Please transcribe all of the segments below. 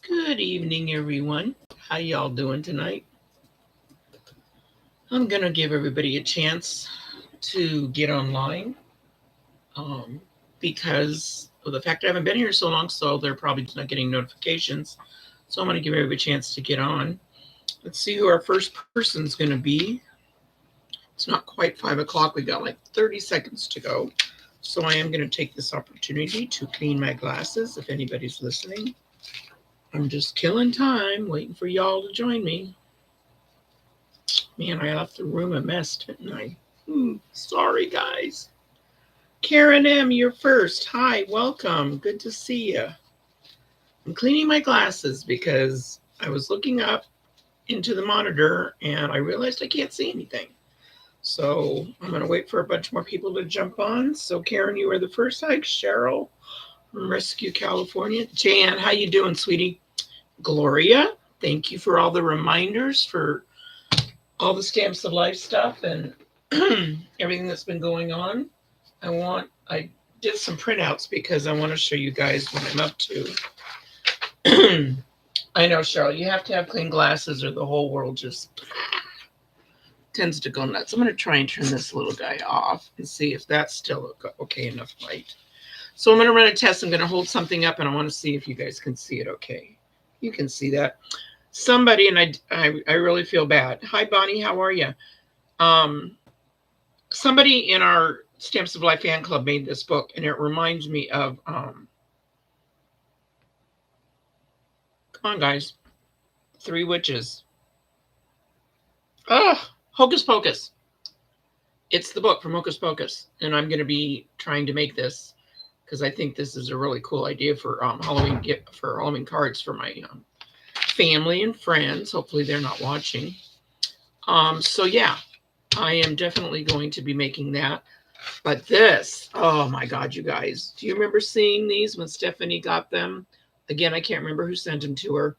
Good evening, everyone. How y'all doing tonight? I'm gonna give everybody a chance to get online um, because of the fact I haven't been here so long, so they're probably not getting notifications. So I'm gonna give everybody a chance to get on. Let's see who our first person's gonna be. It's not quite 5 o'clock. We got like 30 seconds to go. So I am gonna take this opportunity to clean my glasses. If anybody's listening, I'm just killing time, waiting for y'all to join me. Man, I left the room a mess, didn't I? Sorry, guys. Karen M., you're first. Hi, welcome. Good to see you. I'm cleaning my glasses because I was looking up into the monitor and I realized I can't see anything. So I'm going to wait for a bunch more people to jump on. So, Karen, you are the first. Hi, Cheryl from Rescue, California. Jan, how you doing, sweetie? Gloria, thank you for all the reminders for all the Stamps of Life stuff and everything that's been going on. I did some printouts because I want to show you guys what I'm up to. I know, Cheryl, you have to have clean glasses or the whole world just tends to go nuts. I'm going to try and turn this little guy off and see if that's still okay enough light. So I'm going to run a test. I'm going to hold something up and I want to see if you guys can see it okay. You can see that. Somebody, and I really feel bad. Hi, Bonnie, how are you? Somebody in our Stamps of Life fan club made this book, and it reminds me of, come on, guys, Three Witches. Hocus Pocus. It's the book from Hocus Pocus, and I'm going to be trying to make this because I think this is a really cool idea for Halloween cards for my family and friends. Hopefully, they're not watching. So yeah, I am definitely going to be making that. But this, oh my God, you guys, do you remember seeing these when Stephanie got them? Again, I can't remember who sent them to her,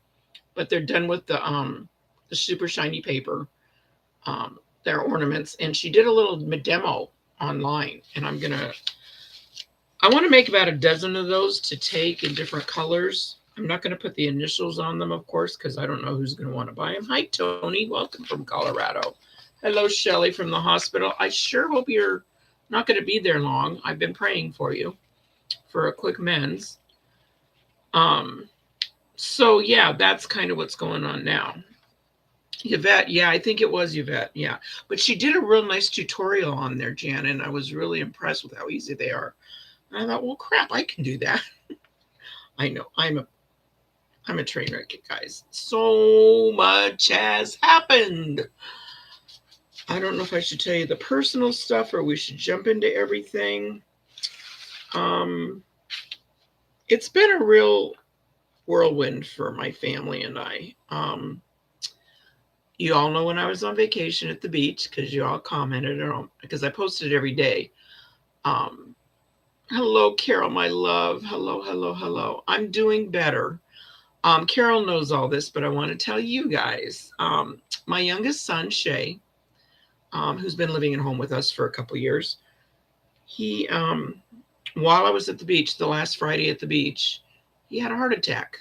but they're done with the super shiny paper. They're ornaments, and she did a little demo online, and I want to make about a dozen of those to take in different colors. I'm not going to put the initials on them, of course, because I don't know who's going to want to buy them. Hi, Tony. Welcome from Colorado. Hello, Shelly from the hospital. I sure hope you're not going to be there long. I've been praying for you for a quick mends. So yeah, that's kind of what's going on now. Yvette, yeah, I think it was Yvette, yeah. But she did a real nice tutorial on there, Jan, and I was really impressed with how easy they are. And I thought, well, crap, I can do that. I know, I'm a train wreck, guys. So much has happened. I don't know if I should tell you the personal stuff or we should jump into everything. It's been a real whirlwind for my family and I. You all know when I was on vacation at the beach, because you all commented on, because I posted every day. Hello, Carol, my love. Hello, hello, hello. I'm doing better. Carol knows all this, but I want to tell you guys. My youngest son, Shay, who's been living at home with us for a couple years, he, while I was at the beach, the last Friday at the beach, he had a heart attack.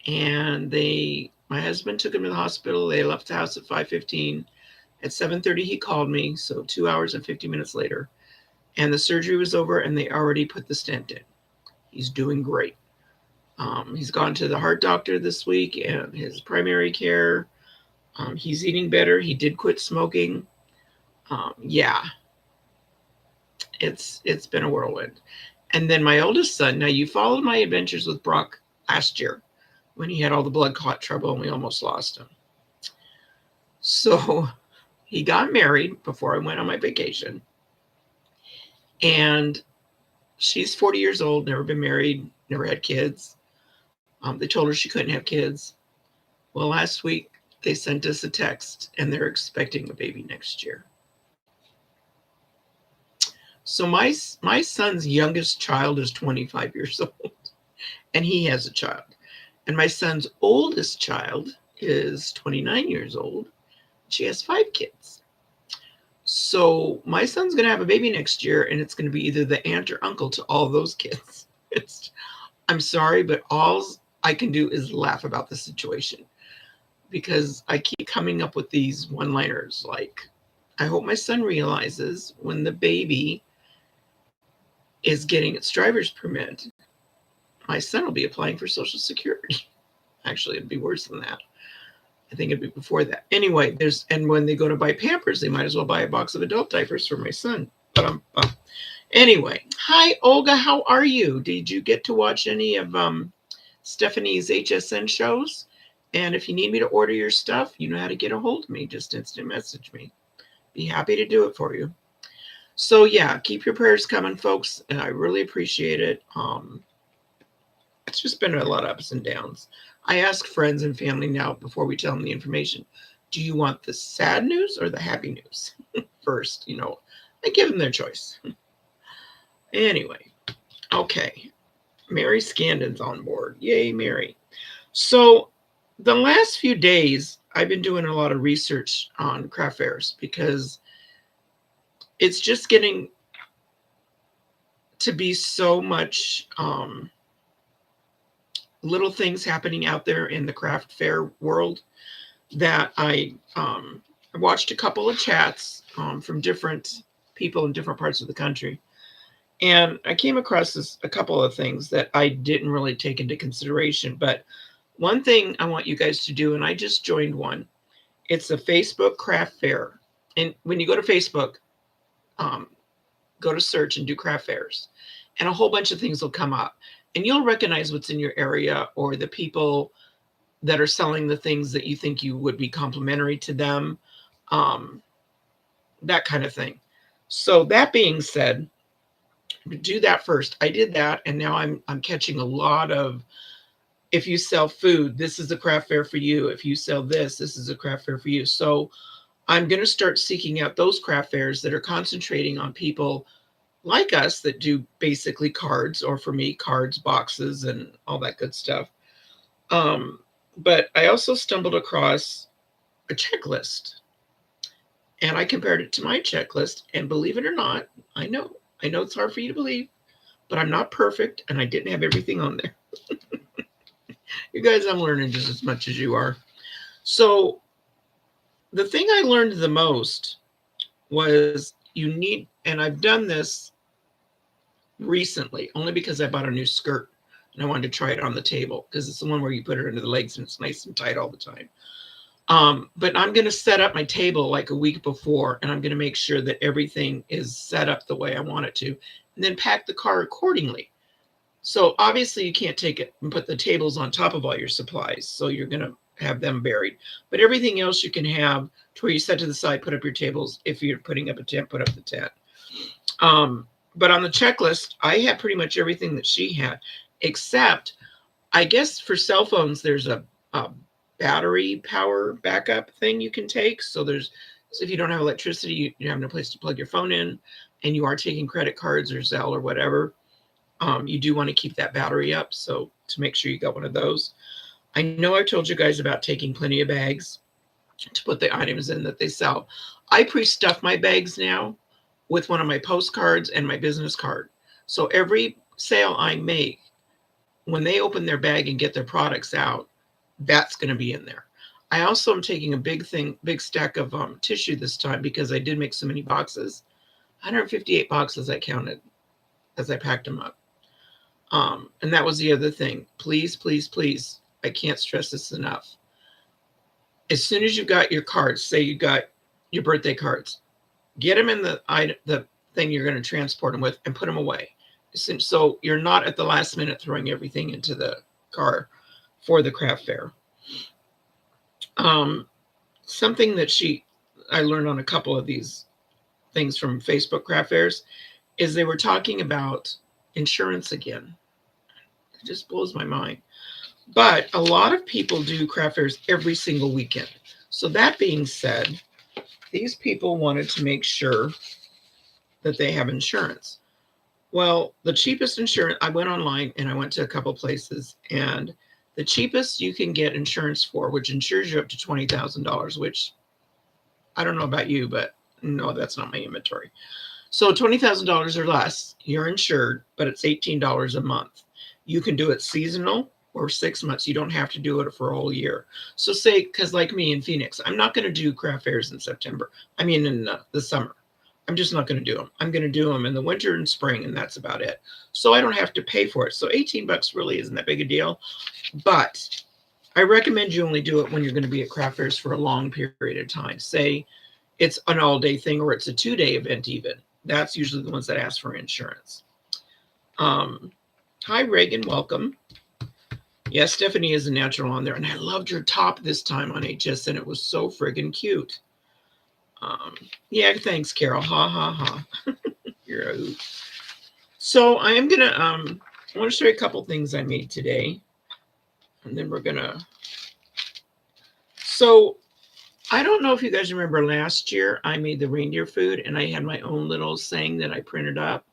And my husband took him to the hospital. They left the house at 5:15. At 7:30, he called me, so 2 hours and 50 minutes later. And the surgery was over, and they already put the stent in. He's doing great. He's gone to the heart doctor this week and his primary care. He's eating better. He did quit smoking. Yeah, it's been a whirlwind. And then my oldest son, now you followed my adventures with Brock last year when he had all the blood clot trouble and we almost lost him. So he got married before I went on my vacation. And she's 40 years old, never been married, never had kids. They told her she couldn't have kids. Well, last week they sent us a text and they're expecting a baby next year. So my son's youngest child is 25 years old and he has a child. And my son's oldest child is 29 years old. She has 5 kids. So my son's going to have a baby next year, and it's going to be either the aunt or uncle to all those kids. I'm sorry, but I can do is laugh about the situation, because I keep coming up with these one-liners like, I hope my son realizes when the baby is getting its driver's permit, my son will be applying for Social Security. Actually, it'd be worse than that. I think it'd be before that. Anyway, and when they go to buy Pampers, they might as well buy a box of adult diapers for my son. Anyway, hi Olga, how are you? Did you get to watch any of Stephanie's HSN shows? And if you need me to order your stuff, you know how to get a hold of me. Just instant message me. Be happy to do it for you. So yeah, keep your prayers coming, folks. And I really appreciate it. It's just been a lot of ups and downs. I ask friends and family now before we tell them the information, do you want the sad news or the happy news first? I give them their choice. Anyway, okay. Mary Scandon's on board. Yay, Mary. So the last few days, I've been doing a lot of research on craft fairs because it's just getting to be so much little things happening out there in the craft fair world that I watched a couple of chats from different people in different parts of the country. And I came across a couple of things that I didn't really take into consideration. But one thing I want you guys to do, and I just joined one, it's a Facebook craft fair. And when you go to Facebook, go to search and do craft fairs, and a whole bunch of things will come up. And you'll recognize what's in your area or the people that are selling the things that you think you would be complimentary to them, that kind of thing. So that being said, do that first. I did that, and now I'm catching a lot of, if you sell food, this is a craft fair for you. If you sell this is a craft fair for you. So I'm going to start seeking out those craft fairs that are concentrating on people like us that do basically cards, or for me, cards, boxes, and all that good stuff. But I also stumbled across a checklist, and I compared it to my checklist, and believe it or not, I know it's hard for you to believe, but I'm not perfect, and I didn't have everything on there. You guys, I'm learning just as much as you are. So the thing I learned the most was you need, and I've done this recently only because I bought a new skirt and I wanted to try it on the table because it's the one where you put it under the legs and it's nice and tight all the time. But I'm going to set up my table like a week before, and I'm going to make sure that everything is set up the way I want it to, and then pack the car accordingly. So obviously you can't take it and put the tables on top of all your supplies. So you're going to have them buried, but everything else you can have to where you set to the side, put up your tables. If you're putting up a tent, put up the tent. But on the checklist, I had pretty much everything that she had, except I guess for cell phones, there's a battery power backup thing you can take. So if you don't have electricity, you have no place to plug your phone in, and you are taking credit cards or Zelle or whatever, you do want to keep that battery up. So to make sure you got one of those. I know I've told you guys about taking plenty of bags to put the items in that they sell. I pre-stuff my bags now with one of my postcards and my business card. So every sale I make, when they open their bag and get their products out, that's going to be in there. I also am taking a big stack of tissue this time because I did make so many boxes. 158 boxes I counted as I packed them up. And that was the other thing. Please, please, please, I can't stress this enough. As soon as you got your cards, say you got your birthday cards, get them in the thing you're going to transport them with and put them away. So you're not at the last minute throwing everything into the car for the craft fair. Something that I learned on a couple of these things from Facebook craft fairs is they were talking about insurance again. It just blows my mind. But a lot of people do craft fairs every single weekend. So that being said, these people wanted to make sure that they have insurance. Well, the cheapest insurance, I went online and I went to a couple places, and the cheapest you can get insurance for, which insures you up to $20,000, which I don't know about you, but no, that's not my inventory. So $20,000 or less, you're insured, but it's $18 a month. You can do it seasonal, or 6 months. You don't have to do it for a whole year. So say, because like me in Phoenix, I'm not going to do craft fairs in September. I mean, in the summer. I'm just not going to do them. I'm going to do them in the winter and spring, and that's about it. So I don't have to pay for it. So 18 bucks really isn't that big a deal. But I recommend you only do it when you're going to be at craft fairs for a long period of time. Say it's an all-day thing or it's a 2-day event even. That's usually the ones that ask for insurance. Hi, Reagan. Welcome. Yes, Stephanie is a natural on there. And I loved your top this time on HS, and it was so friggin' cute. Yeah, thanks, Carol. Ha, ha, ha. You're a hoot. So I am going to, I want to show you a couple things I made today. And then we're going to, so I don't know if you guys remember last year, I made the reindeer food and I had my own little saying that I printed up.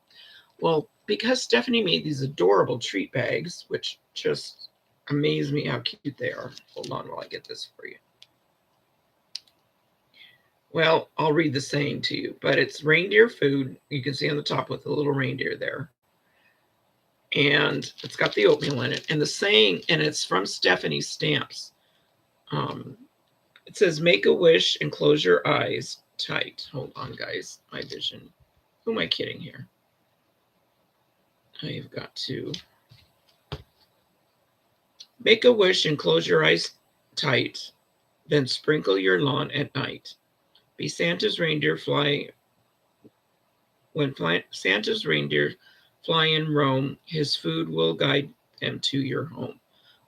Well, because Stephanie made these adorable treat bags, which just amaze me how cute they are. Hold on while I get this for you. Well, I'll read the saying to you, but it's reindeer food. You can see on the top with the little reindeer there. And it's got the oatmeal in it. And the saying, and it's from Stephanie's Stamps. It says, make a wish and close your eyes tight. Hold on, guys. My vision. Who am I kidding here? I've got to make a wish and close your eyes tight. Then sprinkle your lawn at night. Be Santa's reindeer fly. When Santa's reindeer fly in Rome, his food will guide them to your home.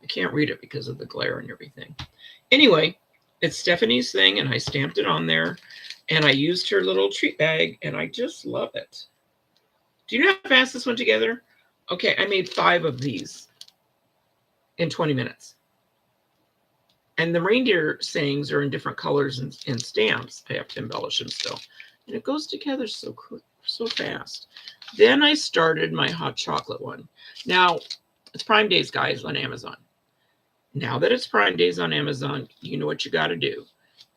I can't read it because of the glare and everything. Anyway, it's Stephanie's thing, and I stamped it on there, and I used her little treat bag, and I just love it. Do you know how fast this went together? Okay, I made 5 of these in 20 minutes. And the reindeer sayings are in different colors and stamps. I have to embellish them still. And it goes together so fast. Then I started my hot chocolate one. Now, it's Prime Days, guys, on Amazon. Now that it's Prime Days on Amazon, you know what you got to do.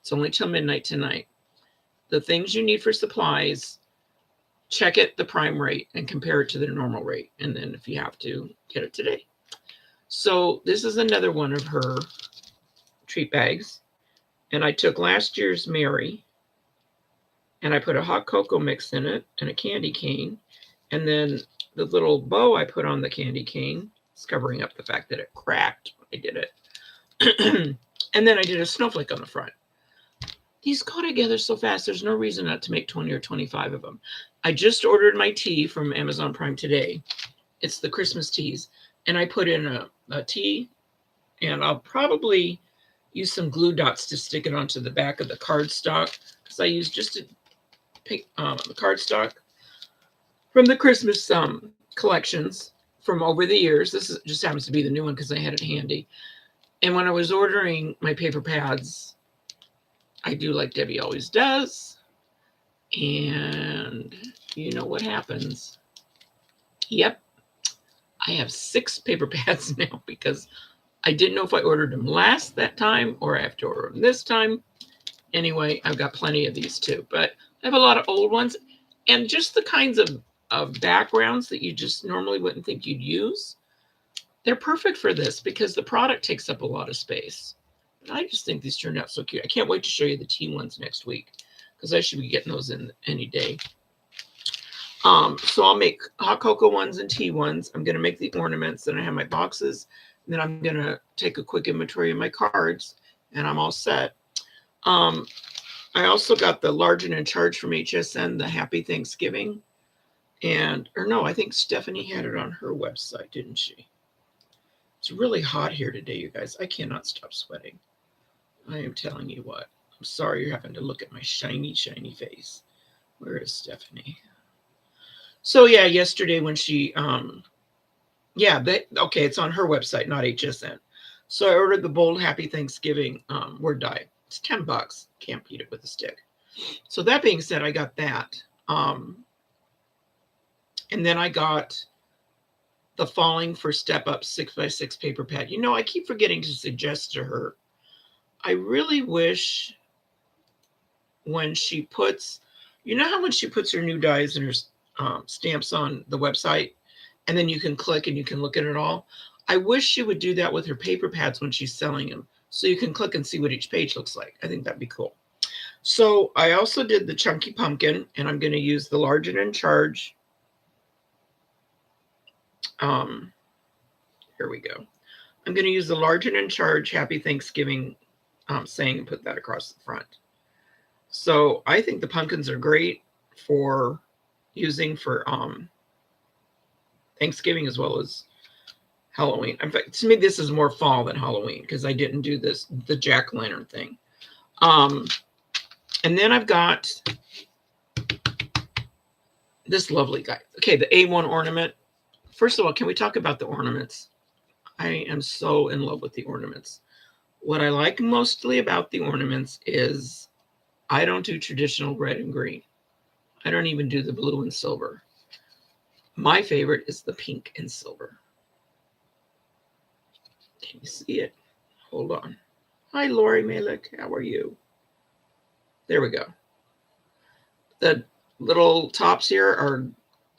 It's only till midnight tonight. The things you need for supplies, check it the Prime rate and compare it to the normal rate. And then if you have to, get it today. So this is another one of her treat bags. And I took last year's Mary and I put a hot cocoa mix in it and a candy cane. And then the little bow I put on the candy cane is covering up the fact that it cracked when I did it. And then I did a snowflake on the front. These go together so fast. There's no reason not to make 20 or 25 of them. I just ordered my tea from Amazon Prime today. It's the Christmas teas. And I put in a tea, and I'll probably use some glue dots to stick it onto the back of the cardstock, because I used just a pick the cardstock from the Christmas collections from over the years. This just happens to be the new one because I had it handy. And when I was ordering my paper pads, I do like Debbie always does. And you know what happens. Yep. I have 6 paper pads now because I didn't know if I ordered them that time or I have to order them this time. Anyway, I've got plenty of these too, but I have a lot of old ones and just the kinds of backgrounds that you just normally wouldn't think you'd use. They're perfect for this because the product takes up a lot of space. But I just think these turned out so cute. I can't wait to show you the tea ones next week because I should be getting those in any day. So I'll make hot cocoa ones and tea ones. I'm going to make the ornaments. Then I have my boxes. And then I'm going to take a quick inventory of my cards. And I'm all set. I also got the Large and in Charge from HSN, the Happy Thanksgiving. Or no, I think Stephanie had it on her website, didn't she? It's really hot here today, you guys. I cannot stop sweating. I am telling you what. I'm sorry you're having to look at my shiny, shiny face. Where is Stephanie? So yeah, yesterday when she, okay, it's on her website, not HSN. So I ordered the Bold Happy Thanksgiving word die. It's $10. Can't beat it with a stick. So that being said, I got that. And then I got the Falling for Step Up 6x6 paper pad. You know, I keep forgetting to suggest to her. I really wish when she puts, you know how when she puts her new dies and her stamps on the website, and then you can click and you can look at it all. I wish she would do that with her paper pads when she's selling them, so you can click and see what each page looks like. I think that'd be cool. So I also did the chunky pumpkin, and I'm going to use the Large and in Charge. Here we go. I'm going to use the Large and in Charge Happy Thanksgiving saying and put that across the front. So I think the pumpkins are great for using for Thanksgiving as well as Halloween. In fact, to me, this is more fall than Halloween because I didn't do the jack-o'-lantern thing. And then I've got this lovely guy. Okay, the A1 ornament. First of all, can we talk about the ornaments? I am so in love with the ornaments. What I like mostly about the ornaments is I don't do traditional red and green. I don't even do the blue and silver. My favorite is the pink and silver. Can you see it? Hold on. Hi, Lori Malik. How are you? There we go. The little tops here are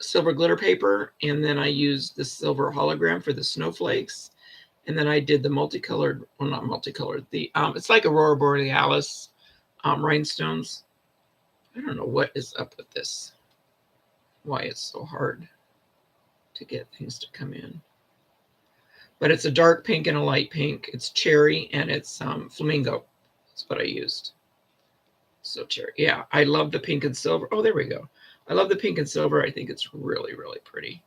silver glitter paper, and then I used the silver hologram for the snowflakes, and then I did the multicolored, well, not multicolored, the it's like Aurora Borealis rhinestones. I don't know what is up with this, why it's so hard to get things to come in. But it's a dark pink and a light pink. It's cherry and it's flamingo. That's what I used. So cherry. Yeah, I love the pink and silver. Oh, there we go. I love the pink and silver. I think it's really, really pretty.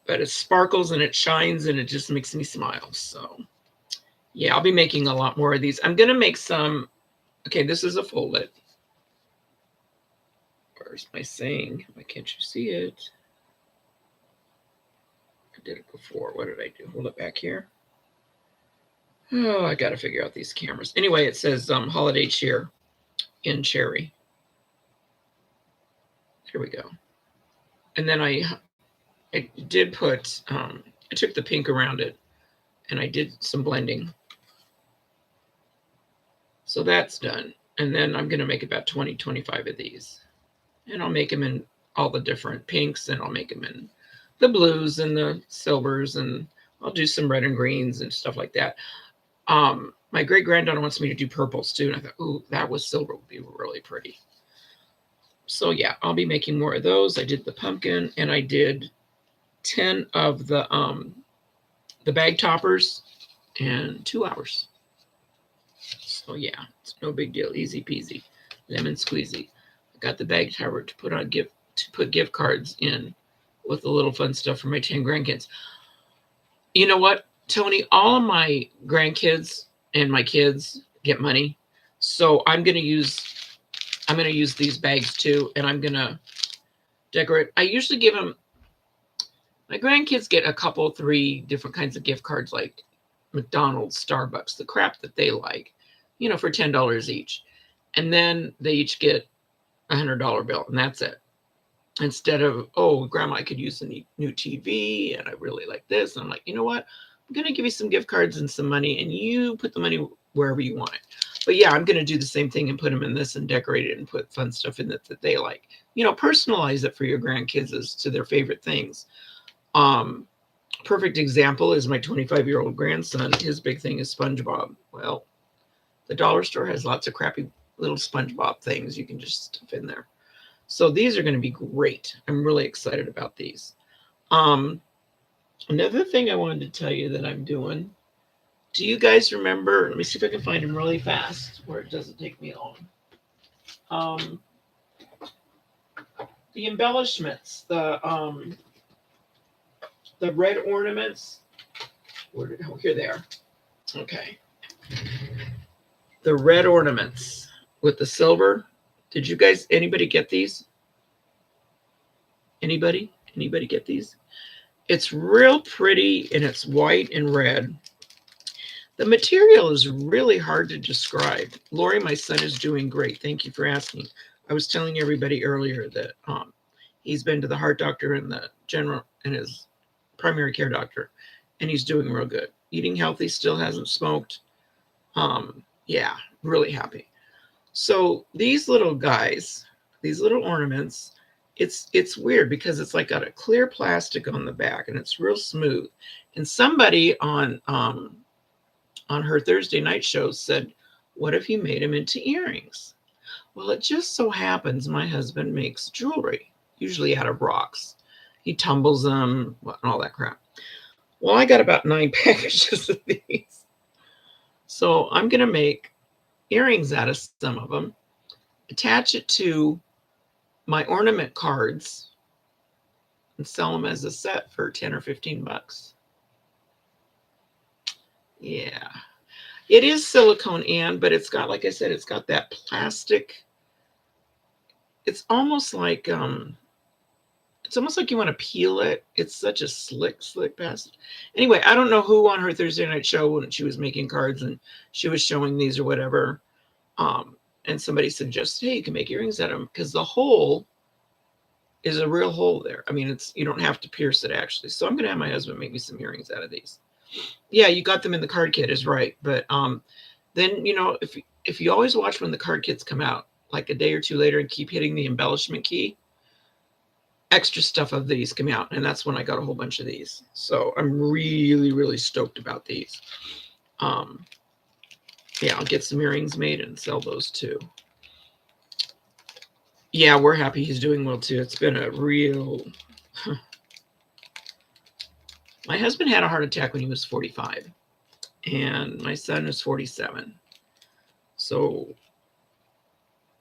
But it sparkles and it shines and it just makes me smile. So yeah, I'll be making a lot more of these. I'm going to make some. Okay, this is a folded. Where's my saying? Why can't you see it? I did it before. What did I do? Hold it back here. Oh, I got to figure out these cameras. Anyway, it says holiday cheer in cherry. Here we go. And then I did put, I took the pink around it and I did some blending. So that's done. And then I'm going to make about 20, 25 of these. And I'll make them in all the different pinks, and I'll make them in the blues and the silvers, and I'll do some red and greens and stuff like that. My great granddaughter wants me to do purples too, and I thought, ooh, that with silver would be really pretty. So yeah, I'll be making more of those. I did the pumpkin, and I did 10 of the bag toppers in 2 hours. So yeah, it's no big deal, easy peasy, lemon squeezy. I got the bag topper to put gift cards in with the little fun stuff for my 10 grandkids. You know what, Tony? All of my grandkids and my kids get money, so I'm gonna use these bags too, and I'm gonna decorate. I usually give them. My grandkids get a couple, 3 different kinds of gift cards, like McDonald's, Starbucks, the crap that they like, you know, for $10 each, and then they each get $100 bill, and that's it. Instead of, oh, Grandma, I could use a new TV, and I really like this. And I'm like, you know what? I'm going to give you some gift cards and some money, and you put the money wherever you want it. But yeah, I'm going to do the same thing and put them in this and decorate it and put fun stuff in it that they like. You know, personalize it for your grandkids as to their favorite things. Perfect example is my 25-year-old grandson. His big thing is SpongeBob. Well, the dollar store has lots of crappy little SpongeBob things you can just stuff in there. So these are going to be great. I'm really excited about these. Another thing I wanted to tell you that I'm doing. Do you guys remember? Let me see if I can find them really fast where it doesn't take me long. The embellishments, the red ornaments. Here they are. Okay. The red ornaments with the silver. Did you guys, anybody get these? Anybody get these? It's real pretty, and it's white and red. The material is really hard to describe. Lori, my son, is doing great. Thank you for asking. I was telling everybody earlier that he's been to the heart doctor and the general and his primary care doctor, and he's doing real good. Eating healthy, still hasn't smoked. Yeah, really happy. So these little guys, these little ornaments, it's weird because it's like got a clear plastic on the back and it's real smooth. And somebody on her Thursday night show said, what if you made them into earrings? Well, it just so happens my husband makes jewelry, usually out of rocks. He tumbles them and all that crap. Well, I got about 9 packages of these. So I'm going to make earrings out of some of them, attach it to my ornament cards, and sell them as a set for 10 or 15 bucks. Yeah. It is silicone, Anne, but it's got, like I said, it's got that plastic. It's almost like you want to peel it. It's such a slick plastic. Anyway, I don't know who on her Thursday night show when she was making cards and she was showing these or whatever. And somebody suggested, hey, you can make earrings out of them because the hole is a real hole there. I mean, you don't have to pierce it actually. So I'm going to have my husband make me some earrings out of these. Yeah, you got them in the card kit is right. But then, if you always watch when the card kits come out, like a day or two later and keep hitting the embellishment key, extra stuff of these come out. And that's when I got a whole bunch of these. So I'm really, really stoked about these. Yeah, I'll get some earrings made and sell those too. Yeah, we're happy he's doing well too. It's been a real... My husband had a heart attack when he was 45, and my son is 47. So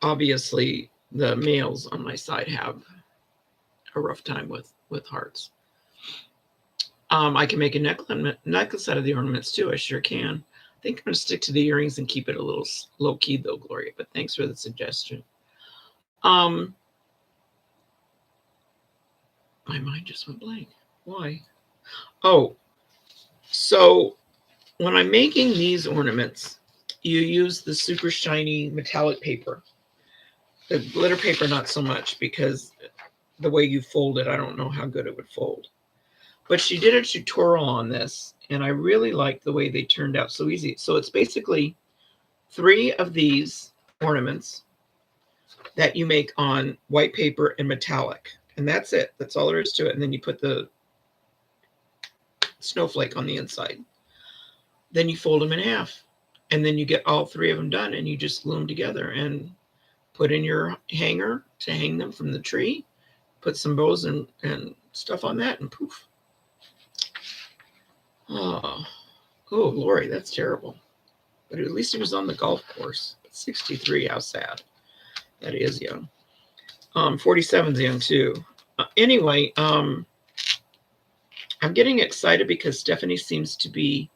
obviously the males on my side have a rough time with hearts. I can make a necklace out of the ornaments too. I sure can. I think I'm going to stick to the earrings and keep it a little low key though, Gloria. But thanks for the suggestion. My mind just went blank. Why? Oh, so when I'm making these ornaments, you use the super shiny metallic paper. The glitter paper, not so much, because the way you fold it, I don't know how good it would fold. But she did a tutorial on this, and I really liked the way they turned out so easy. So it's basically 3 of these ornaments that you make on white paper and metallic. And that's it. That's all there is to it. And then you put the snowflake on the inside. Then you fold them in half. And then you get all 3 of them done, and you just glue them together and put in your hanger to hang them from the tree. Put some bows and stuff on that, and poof. Oh, Lori, that's terrible. But at least he was on the golf course. 63, how sad. That is young. 47's young too. Anyway, I'm getting excited because Stephanie seems to be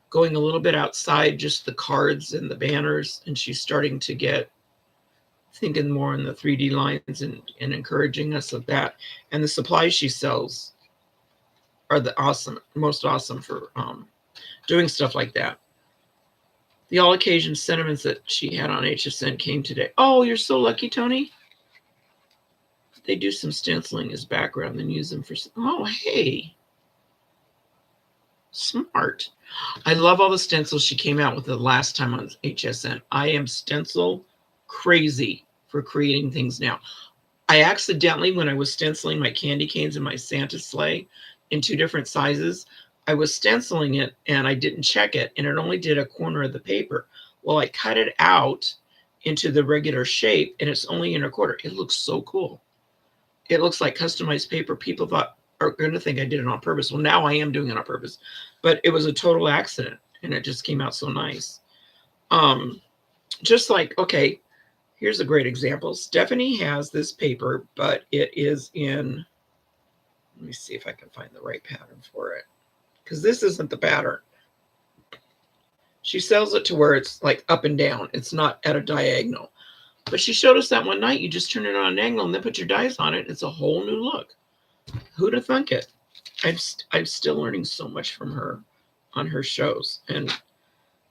going a little bit outside just the cards and the banners, and she's starting to get thinking more in the 3D lines and encouraging us with that. And the supplies she sells are the most awesome for doing stuff like that. The all occasion sentiments that she had on HSN came today. Oh, you're so lucky, Tony. They do some stenciling as background and use them for... Oh, hey. Smart. I love all the stencils she came out with the last time on HSN. I am stencil crazy for creating things now. I accidentally, when I was stenciling my candy canes and my Santa sleigh in 2 different sizes, I was stenciling it and I didn't check it, and it only did a corner of the paper. Well, I cut it out into the regular shape, and it's only in a quarter. It looks so cool. It looks like customized paper. People are going to think I did it on purpose. Well, now I am doing it on purpose, but it was a total accident, and it just came out so nice. Just like, okay, here's a great example. Stephanie has this paper, but it is in, let me see if I can find the right pattern for it, because this isn't the pattern. She sells it to where it's like up and down. It's not at a diagonal. But she showed us that one night. You just turn it on an angle and then put your dies on it. It's a whole new look. Who'd have thunk it? I'm still learning so much from her on her shows. And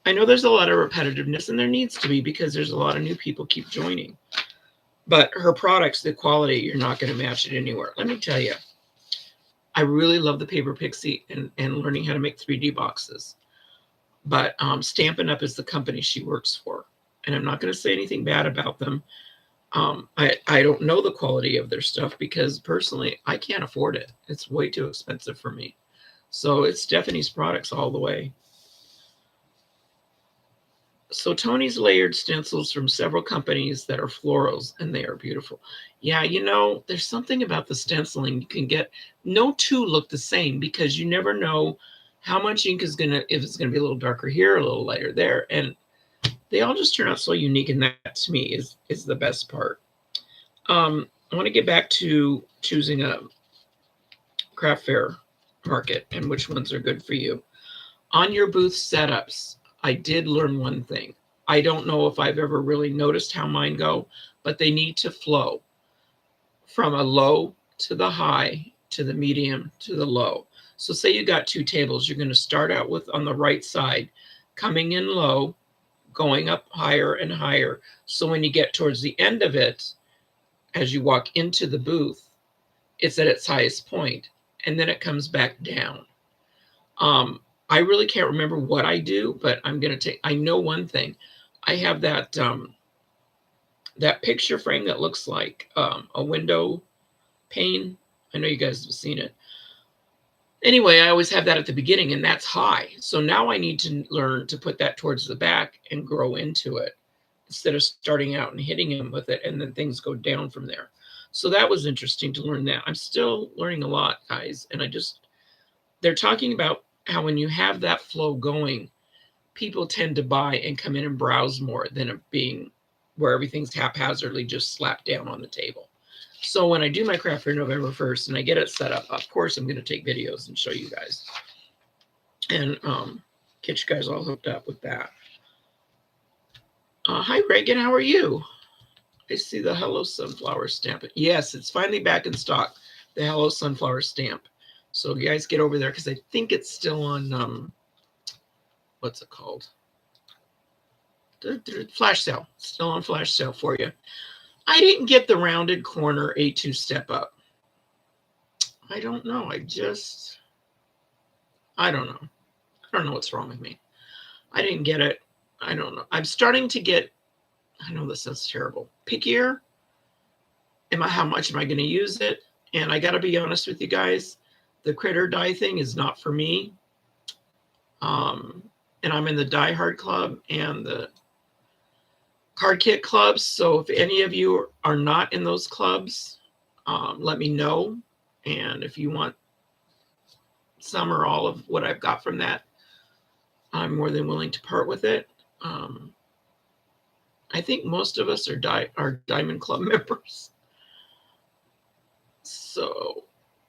I know there's a lot of repetitiveness, and there needs to be, because there's a lot of new people keep joining. But her products, the quality, you're not going to match it anywhere. Let me tell you, I really love the Paper Pixie and learning how to make 3D boxes. But Stampin' Up! Is the company she works for. And I'm not going to say anything bad about them. I don't know the quality of their stuff because personally I can't afford it. It's way too expensive for me. So it's Stephanie's products all the way. So Tony's layered stencils from several companies that are florals, and they are beautiful. Yeah, there's something about the stenciling you can get. No two look the same because you never know how much ink is if it's gonna be a little darker here, a little lighter there, and they all just turn out so unique. And that to me is the best part. I want to get back to choosing a craft fair market and which ones are good for you. On your booth setups, I did learn one thing. I don't know if I've ever really noticed how mine go, but they need to flow from a low to the high to the medium to the low. So say you got two tables, you're going to start out with on the right side, coming in low, going up higher and higher. So when you get towards the end of it, as you walk into the booth, it's at its highest point, and then it comes back down. I really can't remember what I do, but I know one thing. I have that that picture frame that looks like a window pane. I know you guys have seen it. Anyway, I always have that at the beginning, and that's high. So now I need to learn to put that towards the back and grow into it instead of starting out and hitting him with it, and then things go down from there. So that was interesting to learn that. I'm still learning a lot, guys, and they're talking about how when you have that flow going, people tend to buy and come in and browse more than it being where everything's haphazardly just slapped down on the table. So when I do my craft fair November 1st and I get it set up, of course, I'm going to take videos and show you guys and get you guys all hooked up with that. Hi, Reagan. How are you? I see the Hello Sunflower stamp. Yes, it's finally back in stock, the Hello Sunflower stamp. So you guys get over there because I think it's still on, what's it called? Flash sale. Still on flash sale for you. I didn't get the rounded corner A2 step up. I don't know. I don't know. I don't know what's wrong with me. I didn't get it. I don't know. I'm starting to get, I know this sounds terrible, pickier. How much am I going to use it? And I got to be honest with you guys, the critter die thing is not for me. And I'm in the Die Hard Club and the Card Kit clubs. So if any of you are not in those clubs, let me know. And if you want some or all of what I've got from that, I'm more than willing to part with it. I think most of us are Diamond Club members. So,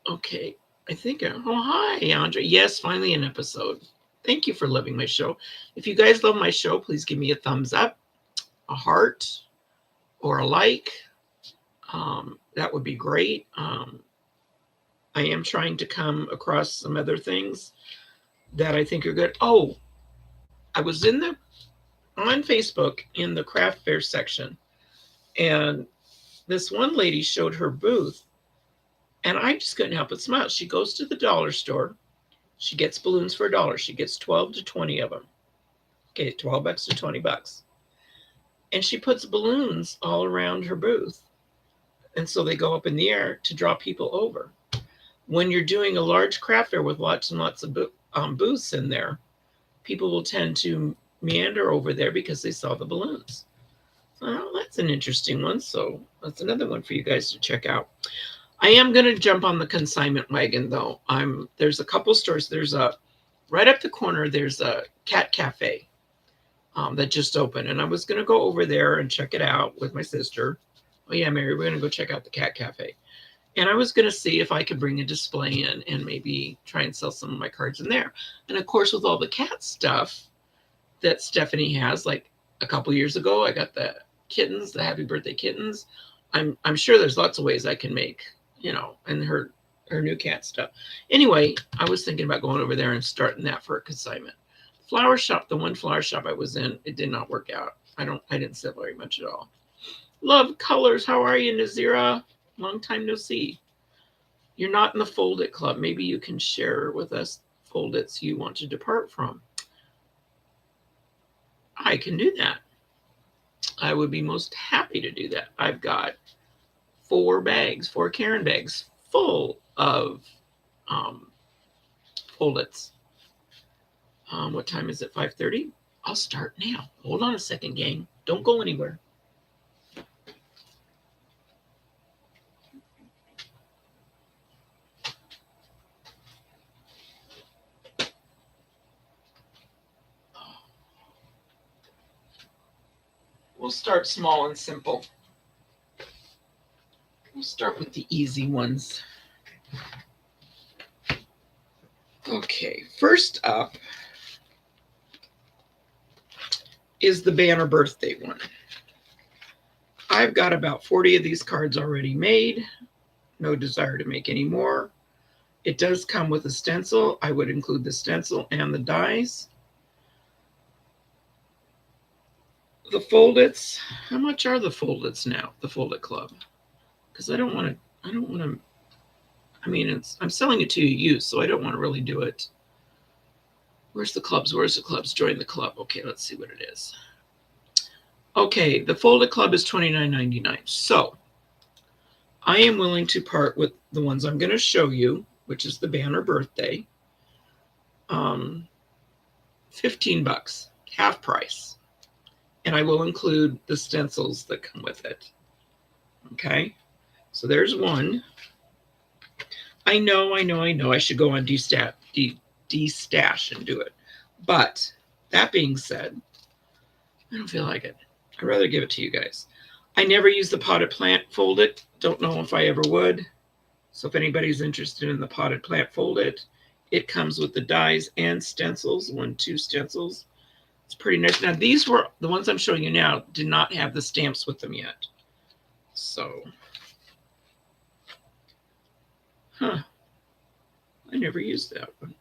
okay. I think, oh, hi, Andre. Yes, finally an episode. Thank you for loving my show. If you guys love my show, please give me a thumbs up, a heart, or a like. That would be great. I am trying to come across some other things that I think are good. Oh, I was on Facebook in the craft fair section, and this one lady showed her booth, and I just couldn't help but smile. She goes to the dollar store. She gets balloons for $1. She gets 12 to 20 of them. Okay, $12 to $20. And she puts balloons all around her booth. And so they go up in the air to draw people over. When you're doing a large craft fair with lots and lots of booths in there, people will tend to meander over there because they saw the balloons. Well, that's an interesting one. So that's another one for you guys to check out. I am going to jump on the consignment wagon, though. There's a couple stores. There's right up the corner, there's a cat cafe that just opened. And I was going to go over there and check it out with my sister. Oh, yeah, Mary, we're going to go check out the cat cafe. And I was going to see if I could bring a display in and maybe try and sell some of my cards in there. And, of course, with all the cat stuff that Stephanie has, like a couple years ago, I got the kittens, the Happy Birthday kittens. I'm sure there's lots of ways I can make, and her new cat stuff. Anyway, I was thinking about going over there and starting that for a consignment. Flower shop, the one flower shop I was in, it did not work out. I didn't sell very much at all. Love colors. How are you, Nazira? Long time no see. You're not in the Fold It Club. Maybe you can share with us Fold Its you want to depart from. I can do that. I would be most happy to do that. I've got 4 Karen bags full of foldets. What time is it? 5:30? I'll start now. Hold on a second, gang. Don't go anywhere. We'll start small and simple. We'll start with the easy ones. Okay, first up is the banner birthday one. I've got about 40 of these cards already made. No desire to make any more. It does come with a stencil. I would include the stencil and the dies. The foldets, how much are the foldets now, the Folded Club? Because I don't want to, I mean, I'm selling it to you, so I don't want to really do it. Where's the clubs? Join the club. Okay, let's see what it is. Okay, the Folded Club is $29.99. So I am willing to part with the ones I'm going to show you, which is the banner birthday. $15, half price. And I will include the stencils that come with it. Okay, so there's one. I know. I should go on Destash and do it. But that being said, I don't feel like it. I'd rather give it to you guys. I never use the potted plant folded. Don't know if I ever would. So if anybody's interested in the potted plant folded, it comes with the dies and stencils, 2 stencils. It's pretty nice. Now, these were the ones I'm showing you now, did not have the stamps with them yet. So, I never used that one.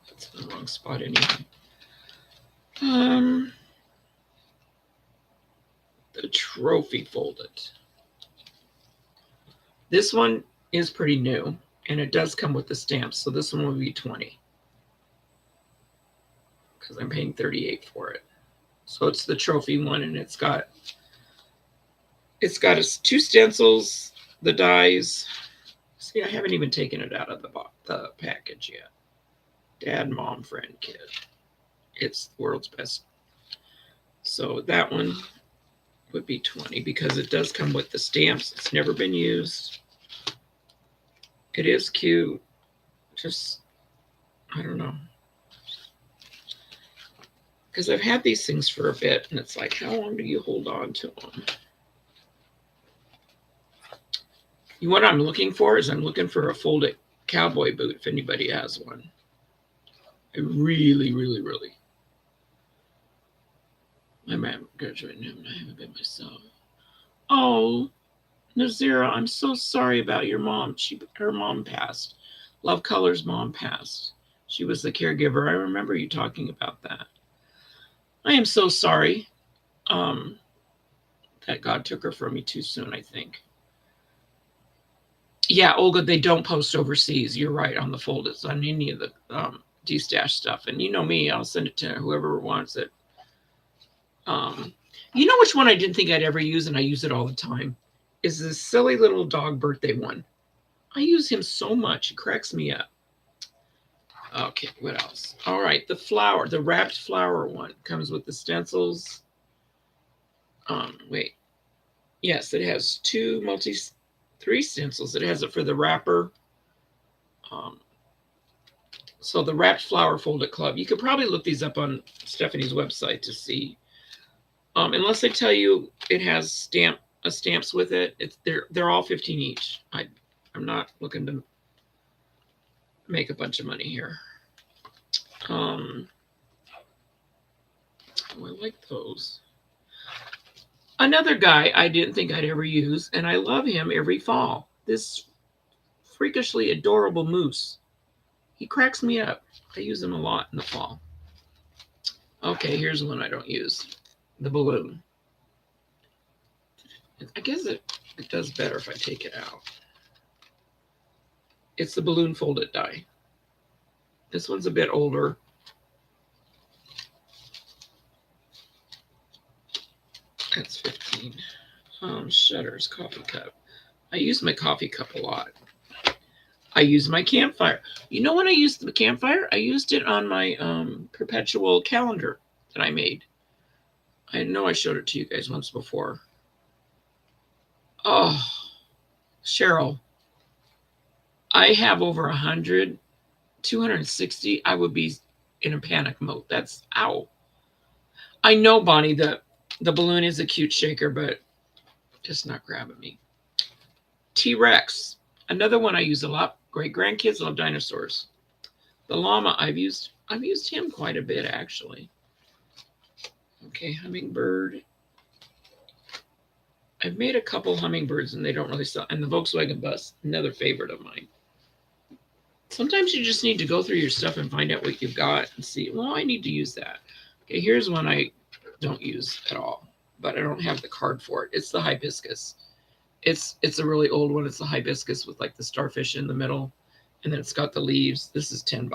That's in the wrong spot anyway. The trophy folded. This one is pretty new, and it does come with the stamps. So this one will be 20. Because I'm paying 38 for it. So it's the trophy one, and it's got 2 stencils, the dies. See, I haven't even taken it out of the package yet. Dad, mom, friend, kid. It's the world's best. So that one would be 20 because it does come with the stamps. It's never been used. It is cute. Just, I don't know. Because I've had these things for a bit, and it's like, how long do you hold on to them? What I'm looking for is I'm looking for a folded cowboy boot, if anybody has one. I really. My mom graduated him, and I haven't been myself. Oh, Nazira, I'm so sorry about your mom. Her mom passed. Love Color's mom passed. She was the caregiver. I remember you talking about that. I am so sorry that God took her from me too soon, I think. Yeah, Olga, they don't post overseas. You're right on the folders, on any of the Destash stuff. And you know me, I'll send it to whoever wants it. You know which one I didn't think I'd ever use, and I use it all the time, is this silly little dog birthday one. I use him so much. It cracks me up. Okay, what else? All right, the wrapped flower one comes with the stencils. Wait. Yes, it has 3 stencils. It has it for the wrapper. So the wrapped flower folded club. You could probably look these up on Stephanie's website to see. Unless they tell you it has stamps with it, they're all 15 each. I'm not looking to make a bunch of money here. I like those. Another guy I didn't think I'd ever use, and I love him every fall. This freakishly adorable moose. He cracks me up. I use him a lot in the fall. Okay, here's one I don't use. The balloon. I guess it does better if I take it out. It's the balloon folded die. This one's a bit older. That's 15. Shutters, coffee cup. I use my coffee cup a lot. I use my campfire. You know when I used the campfire? I used it on my perpetual calendar that I made. I know I showed it to you guys once before. Oh, Cheryl, I have over 100, 260. I would be in a panic mode. That's ow. I know, Bonnie, the balloon is a cute shaker, but just not grabbing me. T-Rex, another one I use a lot. Great grandkids love dinosaurs. The llama, I've used him quite a bit actually. Okay, hummingbird. I've made a couple hummingbirds and they don't really sell. And the Volkswagen bus, another favorite of mine. Sometimes you just need to go through your stuff and find out what you've got and see, well, I need to use that. Okay, here's one I don't use at all, but I don't have the card for it. It's the hibiscus. It's a really old one. It's the hibiscus with like the starfish in the middle, and then it's got the leaves. This is $10.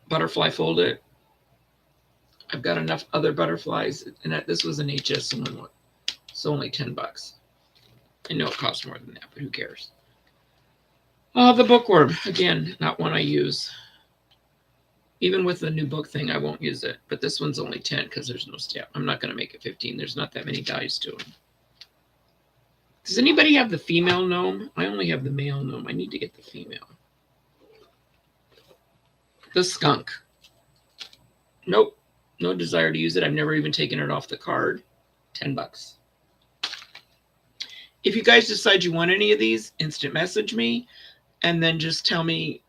Butterfly folded. I've got enough other butterflies, and this was an HS one, so only $10. I know it costs more than that, but who cares? The bookworm, again, not one I use. Even with the new book thing, I won't use it. But this one's only 10 because there's no stamp. I'm not going to make it 15. There's not that many dies to them. Does anybody have the female gnome? I only have the male gnome. I need to get the female. The skunk. Nope. No desire to use it. I've never even taken it off the card. $10. If you guys decide you want any of these, instant message me. And then just tell me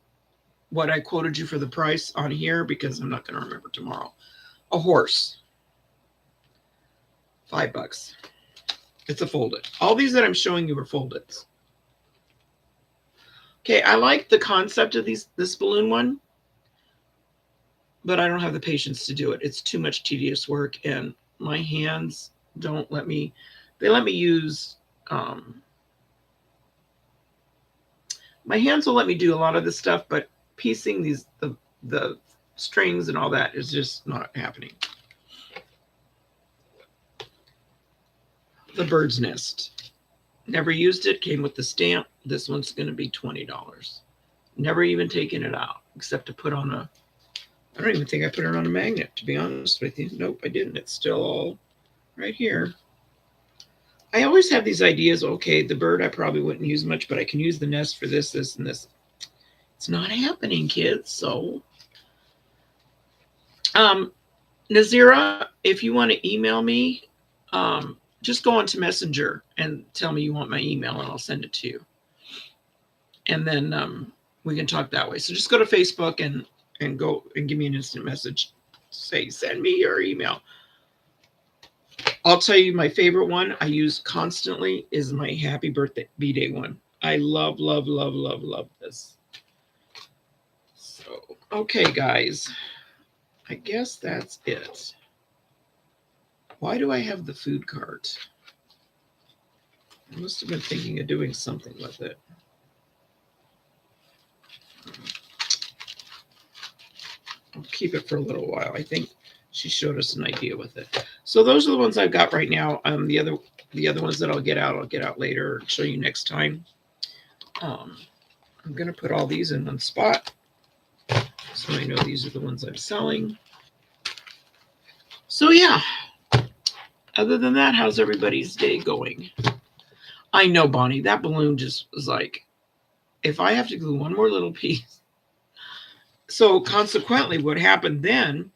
what I quoted you for the price on here because I'm not going to remember tomorrow. A horse. $5. It's a folded. All these that I'm showing you are folded. Okay, I like the concept of this balloon one, but I don't have the patience to do it. It's too much tedious work, and my hands don't let me. They let me use. My hands will let me do a lot of this stuff, but piecing the strings and all that is just not happening. The bird's nest. Never used it. Came with the stamp. This one's going to be $20. Never even taken it out except to put on a. I don't even think I put it on a magnet, to be honest with you. Nope, I didn't. It's still all right here. I always have these ideas. Okay, the bird I probably wouldn't use much, but I can use the nest for this, this, and this. It's not happening, kids. So, Nazira, if you want to email me, just go onto Messenger and tell me you want my email, and I'll send it to you. And then we can talk that way. So just go to Facebook and go and give me an instant message. Say, send me your email. I'll tell you my favorite one I use constantly is my happy birthday B-Day one. I love, love, love, love, love this. So, okay, guys. I guess that's it. Why do I have the food cart? I must have been thinking of doing something with it. I'll keep it for a little while. I think she showed us an idea with it. So those are the ones I've got right now. The other ones that I'll get out later or show you next time. I'm going to put all these in one spot so I know these are the ones I'm selling. So yeah, other than that, how's everybody's day going? I know, Bonnie, that balloon just was like, if I have to glue one more little piece. So consequently, what happened then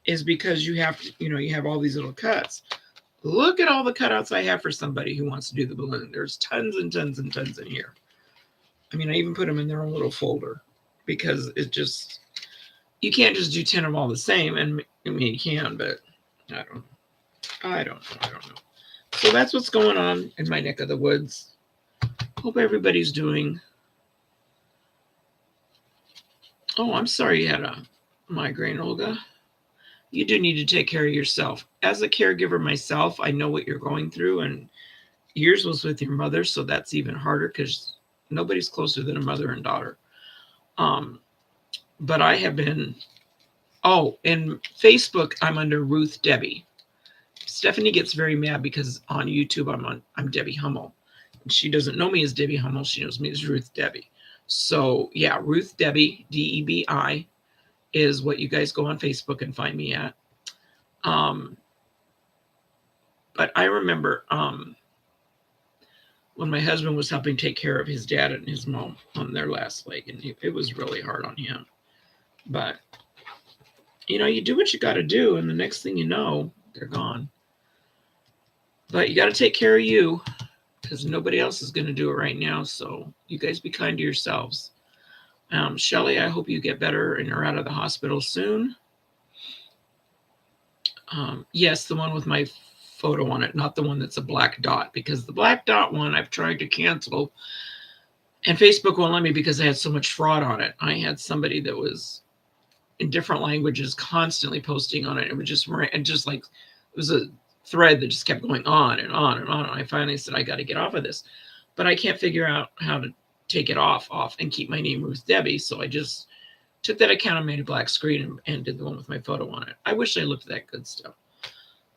is because you have to, you have all these little cuts. Look at all the cutouts I have for somebody who wants to do the balloon. There's tons and tons and tons in here. I mean, I even put them in their own little folder because it just, you can't just do 10 of all the same. And I mean, you can, but I don't know. So that's what's going on in my neck of the woods. Hope everybody's doing. Oh, I'm sorry you had a migraine, Olga. You do need to take care of yourself. As a caregiver myself, I know what you're going through, and yours was with your mother, so that's even harder because nobody's closer than a mother and daughter. But I have been, oh, in Facebook, I'm under Ruth Debbie. Stephanie gets very mad because on YouTube, I'm Debbie Hummel. She doesn't know me as Debbie Hummel. She knows me as Ruth Debbie. So yeah, Ruth Debbie, DEBI, is what you guys go on Facebook and find me at. But I remember when my husband was helping take care of his dad and his mom on their last leg, and it was really hard on him. But you do what you got to do, and the next thing you know, they're gone. But you got to take care of you, because nobody else is going to do it right now. So you guys be kind to yourselves. Shelly, I hope you get better and are out of the hospital soon. Yes, the one with my photo on it, not the one that's a black dot, because the black dot one I've tried to cancel and Facebook won't let me because I had so much fraud on it. I had somebody that was in different languages constantly posting on it. It was just like, it was a thread that just kept going on and on and on. And I finally said, I got to get off of this, but I can't figure out how to take it off and keep my name Ruth Debbie. So I just took that account and made a black screen and did the one with my photo on it. I wish I looked that good still.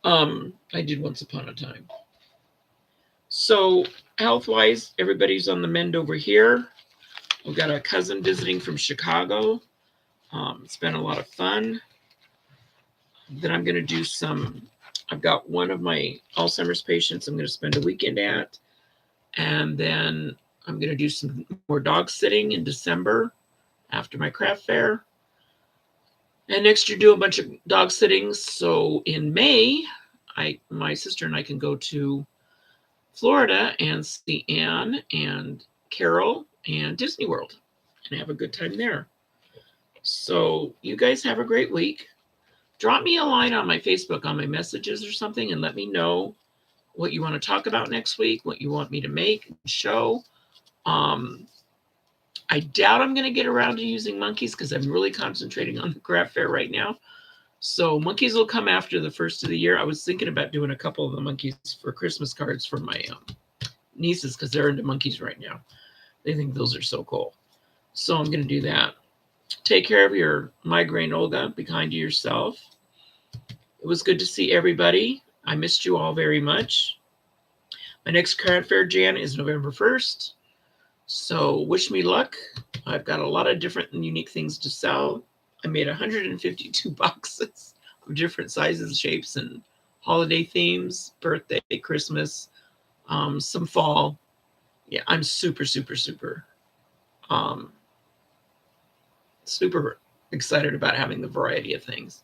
I did once upon a time. So health-wise, everybody's on the mend over here. We've got a cousin visiting from Chicago. It's been a lot of fun. Then I'm going to do I've got one of my Alzheimer's patients I'm going to spend a weekend at. And then I'm going to do some more dog sitting in December after my craft fair. And next year do a bunch of dog sittings. So in May, my sister and I can go to Florida and see Anne and Carol and Disney World and have a good time there. So you guys have a great week. Drop me a line on my Facebook on my messages or something and let me know what you want to talk about next week, what you want me to make and show. I doubt I'm going to get around to using monkeys because I'm really concentrating on the craft fair right now. So monkeys will come after the first of the year. I was thinking about doing a couple of the monkeys for Christmas cards for my nieces because they're into monkeys right now. They think those are so cool. So I'm going to do that. Take care of your migraine, Olga. Be kind to yourself. It was good to see everybody. I missed you all very much. My next craft fair, Jan, is November 1st. So wish me luck. I've got a lot of different and unique things to sell. I made 152 boxes of different sizes, shapes, and holiday themes, birthday, Christmas, some fall. Yeah, I'm super, super, super, super excited about having the variety of things.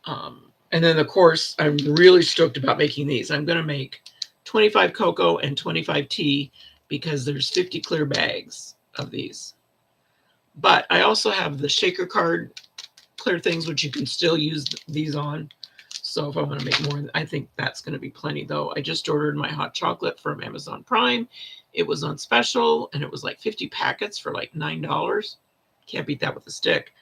And then, of course, I'm really stoked about making these. I'm going to make 25 cocoa and 25 tea because there's 50 clear bags of these. But I also have the shaker card clear things, which you can still use these on. So if I want to make more, I think that's going to be plenty, though. I just ordered my hot chocolate from Amazon Prime. It was on special, and it was like 50 packets for like $9. Can't beat that with a stick.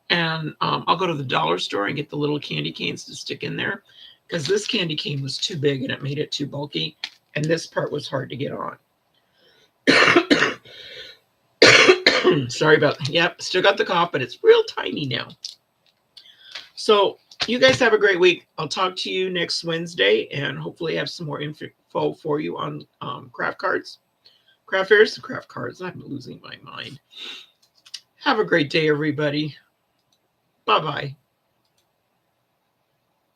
And I'll go to the dollar store and get the little candy canes to stick in there because this candy cane was too big and it made it too bulky. And this part was hard to get on. Sorry about that. Yep, still got the cough, but it's real tiny now. So you guys have a great week. I'll talk to you next Wednesday and hopefully have some more info for you on craft cards. Craft fairs and craft cards. I'm losing my mind. Have a great day, everybody. Bye-bye.